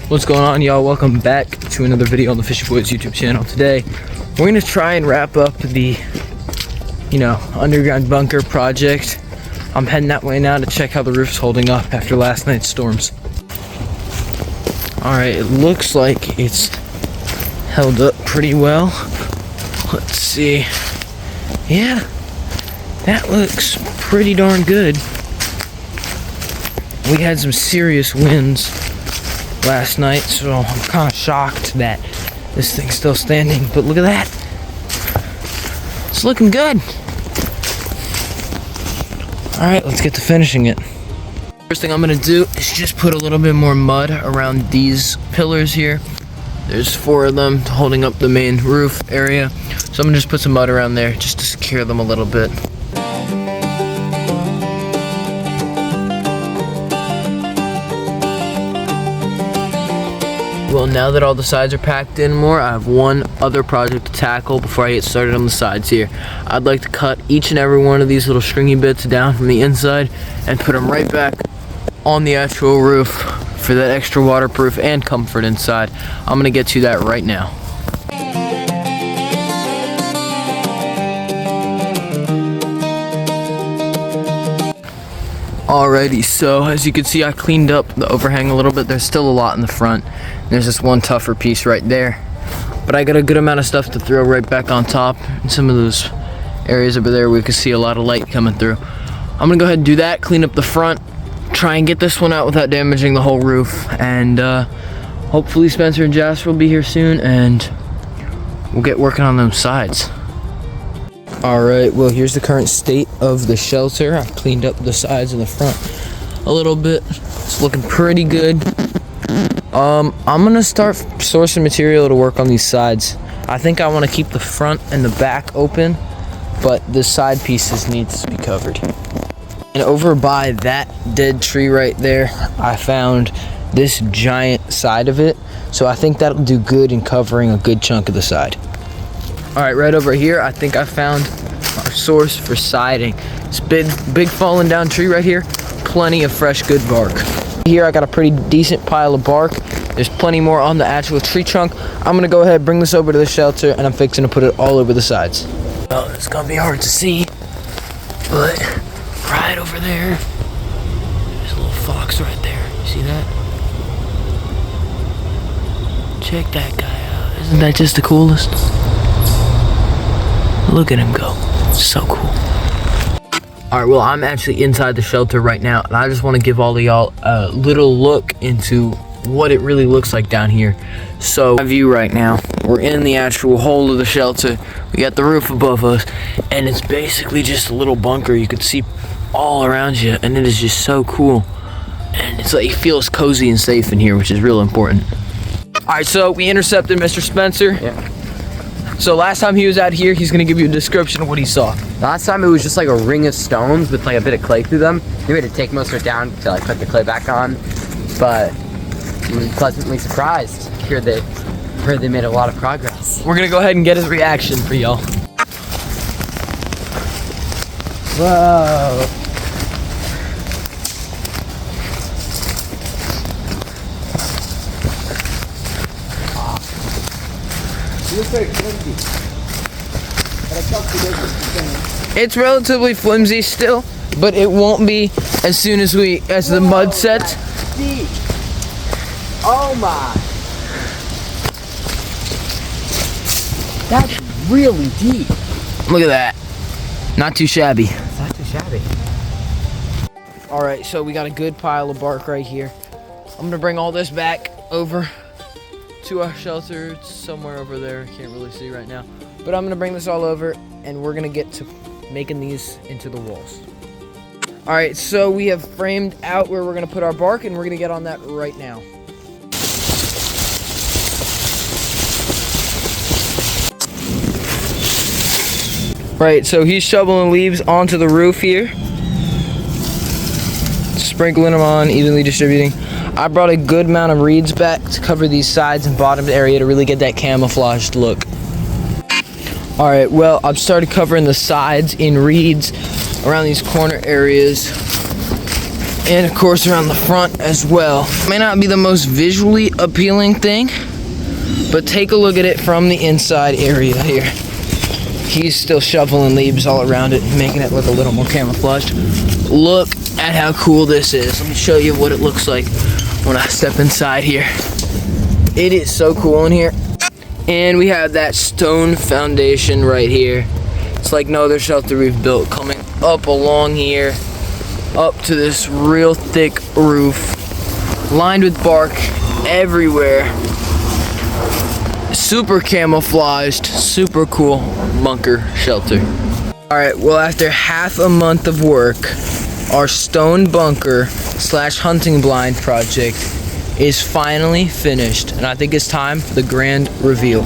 What's going on, y'all? Welcome back to another video on the Fishy Boys YouTube channel. Today we're gonna try and wrap up the underground bunker project. I'm heading that way now to check how the roof's holding up after last night's storms. Alright, it looks like it's held up pretty well. Let's see. Yeah, that looks pretty darn good. We had some serious winds last night, so I'm kind of shocked that this thing's still standing, but look at that. It's looking good. Alright, let's get to finishing it. First thing I'm gonna do is just put a little bit more mud around these pillars here. There's 4 of them holding up the main roof area, so I'm gonna just put some mud around there just to secure them a little bit. Well, now that all the sides are packed in more, I have one other project to tackle before I get started on the sides here. I'd like to cut each and every one of these little stringy bits down from the inside and put them right back on the actual roof for that extra waterproof and comfort inside. I'm gonna get to that right now. Alrighty, so as you can see, I cleaned up the overhang a little bit. There's still a lot in the front. There's this one tougher piece right there, but I got a good amount of stuff to throw right back on top. And some of those areas over there we can see a lot of light coming through. I'm gonna go ahead and do that, clean up the front, try and get this one out without damaging the whole roof, and hopefully Spencer and Jasper will be here soon and we'll get working on those sides. Alright, well, here's the current state of the shelter. I've cleaned up the sides and the front a little bit. It's looking pretty good. I'm gonna start sourcing material to work on these sides. I think I want to keep the front and the back open, but the side pieces needs to be covered. And over by that dead tree right there, I found this giant side of it, so I think that'll do good in covering a good chunk of the side. Alright, right over here, I think I found our source for siding. This big fallen down tree right here, plenty of fresh good bark. Here I got a pretty decent pile of bark. There's plenty more on the actual tree trunk. I'm gonna go ahead and bring this over to the shelter and I'm fixing to put it all over the sides. Well, it's gonna be hard to see, but right over there, there's a little fox right there. You see that? Check that guy out. Isn't that just the coolest? Look at him go. So cool. Alright, well, I'm actually inside the shelter right now, and I just want to give all of y'all a little look into what it really looks like down here. So, view right now, we're in the actual hole of the shelter. We got the roof above us, and it's basically just a little bunker. You can see all around you, and it is just so cool. And it's like, it feels cozy and safe in here, which is real important. Alright, so we intercepted Mr. Spencer. Yeah. So last time he was out here, he's gonna give you a description of what he saw. Last time it was just like a ring of stones with like a bit of clay through them. We had to take most of it down to like put the clay back on, but we were pleasantly surprised. Heard they made a lot of progress. We're gonna go ahead and get his reaction for y'all. Whoa. It's relatively flimsy still, but it won't be as soon as the mud sets. Deep. Oh my. That's really deep. Look at that. Not too shabby. It's not too shabby. Alright, so we got a good pile of bark right here. I'm gonna bring all this back over to our shelter. It's somewhere over there. Can't really see right now, but I'm gonna bring this all over and we're gonna get to making these into the walls. Alright, so we have framed out where we're gonna put our bark and we're gonna get on that right now. Right, so he's shoveling leaves onto the roof here, sprinkling them on, evenly distributing. I brought a good amount of reeds back to cover these sides and bottom area to really get that camouflaged look. Alright, well, I've started covering the sides in reeds around these corner areas. And of course around the front as well. May not be the most visually appealing thing, but take a look at it from the inside area here. He's still shoveling leaves all around it, making it look a little more camouflaged. Look at how cool this is. Let me show you what it looks like when I step inside here. It is so cool in here. And we have that stone foundation right here. It's like no other shelter we've built, coming up along here, up to this real thick roof, lined with bark everywhere. Super camouflaged, super cool bunker shelter. All right, well, after half a month of work, our stone bunker / hunting blind project is finally finished, and I think it's time for the grand reveal.